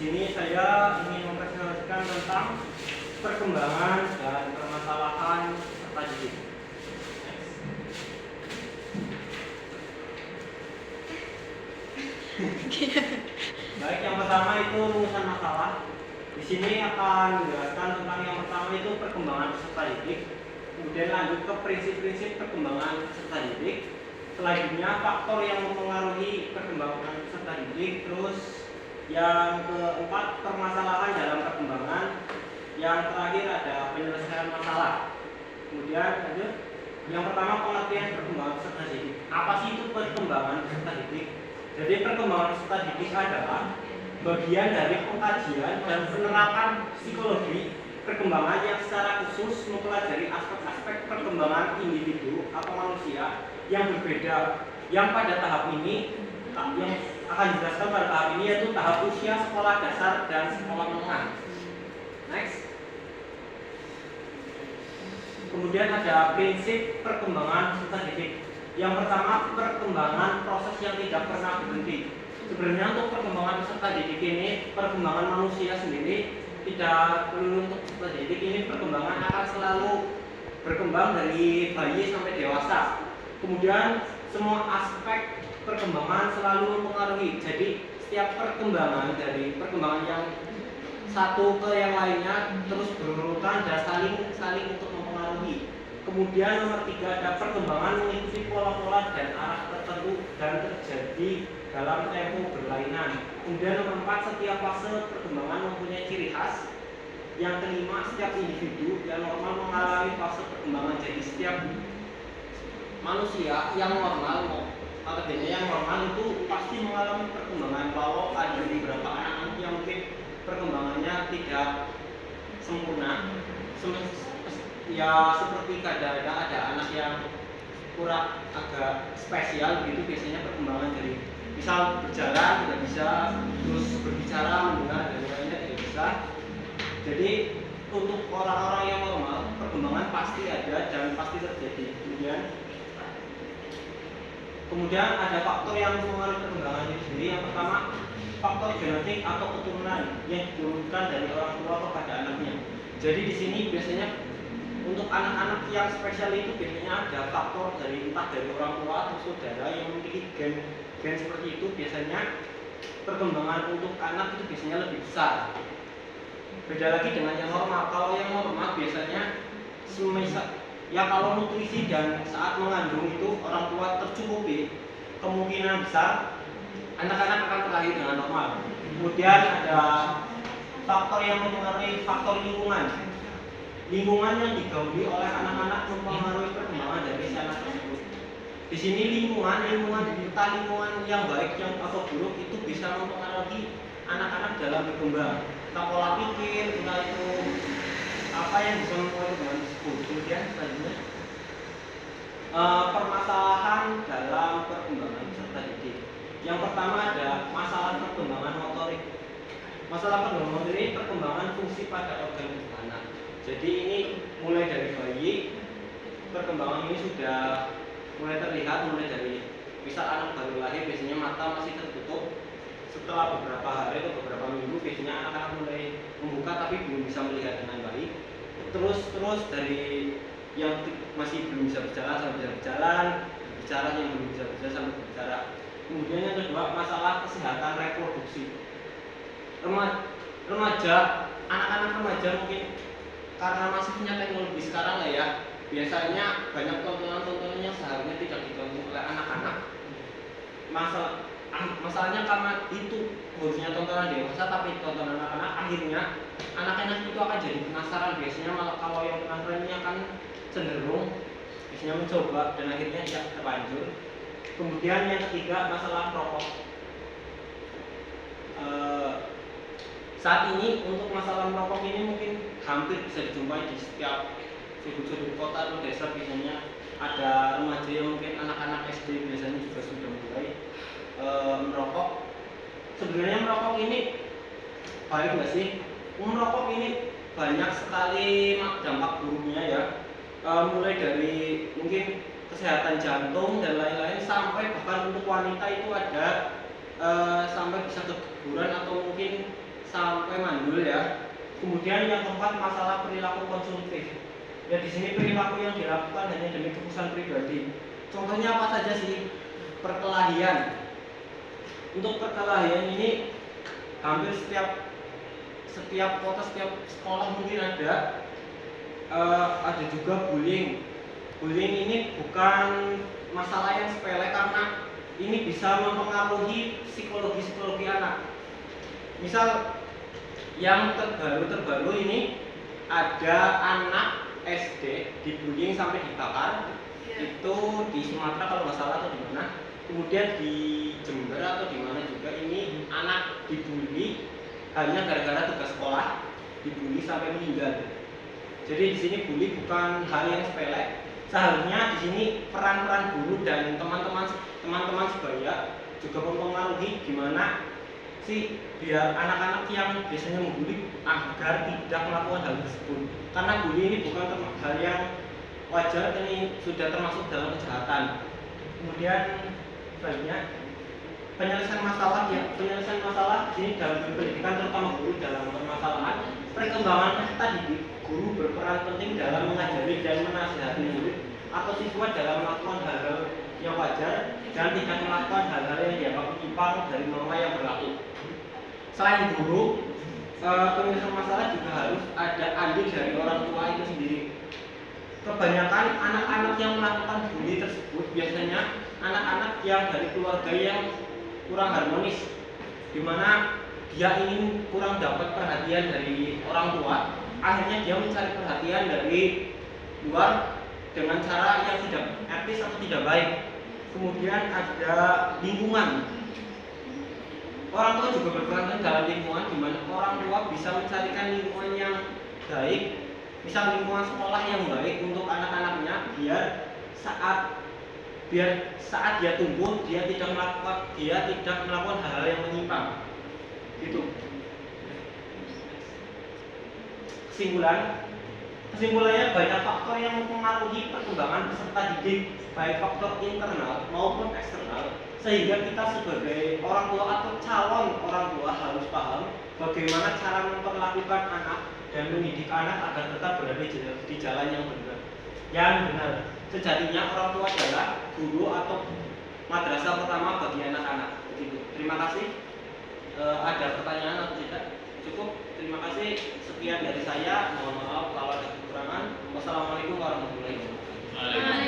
sini saya ingin mempresentasikan tentang perkembangan dan permasalahan peserta didik. Baik, yang pertama itu rumusan masalah. Di sini akan menjelaskan tentang yang pertama itu perkembangan peserta didik. Kemudian lanjut ke prinsip-prinsip perkembangan peserta didik. Selanjutnya faktor yang mempengaruhi perkembangan peserta didik. Terus yang keempat permasalahan dalam perkembangan. Yang terakhir ada penyelesaian masalah. Kemudian lanjut. Yang pertama pengertian perkembangan peserta didik. Apa sih itu perkembangan peserta didik? Jadi perkembangan peserta didik adalah bagian dari pengkajian dan penerapan psikologi perkembangan yang secara khusus mempelajari aspek-aspek perkembangan individu atau manusia yang berbeda, yang pada tahap ini yang akan dijelaskan pada tahap ini yaitu tahap usia sekolah dasar dan sekolah menengah. Next. Kemudian ada prinsip perkembangan peserta didik. Yang pertama, perkembangan proses yang tidak pernah berhenti. Sebenarnya untuk perkembangan peserta didik ini, perkembangan manusia sendiri tidak perlu untuk peserta didik ini, perkembangan akan selalu berkembang dari bayi sampai dewasa. Kemudian semua aspek perkembangan selalu mempengaruhi. Jadi setiap perkembangan dari perkembangan yang satu ke yang lainnya terus berurutan dan saling untuk mempengaruhi. Kemudian nomor 3 ada perkembangan mengikuti pola-pola dan arah tertentu dan terjadi dalam tempo berlainan. Kemudian nomor 4 setiap fase perkembangan mempunyai ciri khas. Yang kelima setiap individu yang normal mengalami fase perkembangan. Jadi setiap manusia yang normal, artinya yang normal itu pasti mengalami perkembangan. Kalau ada beberapa anak-anak yang mungkin perkembangannya tidak sempurna, ya seperti kadang-kadang ada anak yang kurang agak spesial begitu, biasanya perkembangan dari misal berjalan tidak bisa, terus berbicara mendengar dan lainnya tidak bisa. Jadi untuk orang-orang yang normal perkembangan pasti ada dan pasti terjadi. Kemudian ada faktor yang mempengaruhi perkembangan itu sendiri. Yang pertama faktor genetik atau keturunan yang diturunkan dari orang tua kepada anaknya. Jadi di sini biasanya untuk anak-anak yang spesial itu biasanya ada faktor dari entah dari orang tua atau saudara yang memiliki gen seperti itu. Biasanya perkembangan untuk anak itu biasanya lebih besar. Beda lagi dengan yang normal. Kalau yang normal biasanya ya kalau nutrisi dan saat mengandung itu orang tua tercukupi, kemungkinan besar anak-anak akan terlahir dengan normal. Kemudian ada faktor yang mempengaruhi faktor lingkungan. Lingkungan yang digauli oleh anak-anak mempengaruhi perkembangan dari si anak tersebut. Di sini lingkungan entah lingkungan yang baik yang atau buruk itu bisa mempengaruhi anak-anak dalam berkembang. Entah pola pikir, entah itu apa yang bisa mempengaruhi perkembangan tersebut. Kemudian selanjutnya permasalahan dalam perkembangan peserta didik. Yang pertama ada masalah perkembangan motorik. Masalah perkembangan motorik ini perkembangan fungsi pada organ tubuh anak. Jadi ini mulai dari bayi, perkembangan ini sudah mulai terlihat, mulai dari misal anak baru lahir biasanya mata masih tertutup. Setelah beberapa hari atau beberapa minggu biasanya anak-anak mulai membuka tapi belum bisa melihat dengan baik. Terus dari yang masih belum bisa berjalan sampai bisa berjalan, berbicara yang belum bisa berjalan sampai berbicara. Kemudian yang kedua masalah kesehatan reproduksi. Remaja, anak-anak remaja mungkin karena masifnya teknologi sekarang lah ya, biasanya banyak tontonan-tontonan yang seharusnya tidak ditonton oleh anak-anak. Masalahnya karena itu harusnya tontonan dewasa tapi tontonan anak-anak, akhirnya anak-anak itu akan jadi penasaran. Biasanya malah kalau yang penasaran ini akan cenderung biasanya mencoba dan akhirnya tidak terlanjur. Kemudian yang ketiga masalah rokok. Saat ini untuk masalah merokok ini mungkin hampir bisa dijumpai di setiap sudut-sudut kota atau desa. Biasanya ada remaja yang mungkin anak-anak SD biasanya juga sudah mulai merokok. Sebenarnya merokok ini baik nggak sih? Merokok ini banyak sekali dampak buruknya ya. Mulai dari mungkin kesehatan jantung dan lain-lain sampai bahkan untuk wanita itu ada sampai bisa keguguran atau mungkin sampai mandul ya. Kemudian yang keempat masalah perilaku konsumtif. Ya di sini perilaku yang dilakukan hanya demi kepuasan pribadi. Contohnya apa saja sih? Perkelahian. Untuk perkelahian ini hampir setiap kota, setiap sekolah mungkin ada. Ada juga bullying. Bullying ini bukan masalah yang sepele karena ini bisa mempengaruhi psikologi anak. Misal yang terbaru ini ada anak SD dibullying sampai dibakar. Itu di Sumatera kalau nggak salah atau di mana. Kemudian di Jember atau di mana juga ini anak dibully hanya gara-gara tugas sekolah, dibully sampai meninggal. Jadi di sini bully bukan hal yang sepele. Seharusnya di sini peran-peran guru dan teman-teman sebaya juga mempengaruhi gimana sih biar anak-anak yang biasanya membuli agar tidak melakukan hal tersebut. Karena bully ini bukan hal yang wajar, ini sudah termasuk dalam kejahatan. Kemudian selanjutnya penyelesaian masalah di sini dalam pendidikan, terutama guru dalam permasalahan perkembangan peserta didik. Guru berperan penting dalam mengajari dan menasihati murid atau siswa dalam melakukan hal-hal yang wajar dan tidak melakukan hal-hal yang dianggap menyimpang dari norma yang berlaku. Selain guru, penyelesaian masalah juga harus ada andil dari orang tua itu sendiri. Kebanyakan anak-anak yang melakukan bully tersebut biasanya anak-anak yang dari keluarga yang kurang harmonis, di mana dia ingin kurang dapat perhatian dari orang tua, akhirnya dia mencari perhatian dari luar dengan cara yang tidak etis atau tidak baik. Kemudian ada lingkungan. Orang tua juga berperan dalam lingkungan, di mana orang tua bisa mencarikan lingkungan yang baik, misal lingkungan sekolah yang baik untuk anak-anaknya, biar saat dia tumbuh dia tidak melakukan hal-hal yang menyimpang. Gitu. Kesimpulannya banyak faktor yang mempengaruhi perkembangan peserta didik, baik faktor internal maupun eksternal, sehingga kita sebagai orang tua atau calon orang tua harus paham bagaimana cara memperlakukan anak dan mendidik anak agar tetap berada di jalan yang benar. Sejatinya orang tua adalah guru atau madrasah pertama bagi anak-anak. Begitu. Terima kasih. Ada pertanyaan atau tidak? Cukup. Terima kasih. Sekian dari saya. Mohon maaf kalau ada kekurangan. Wassalamualaikum warahmatullahi wabarakatuh.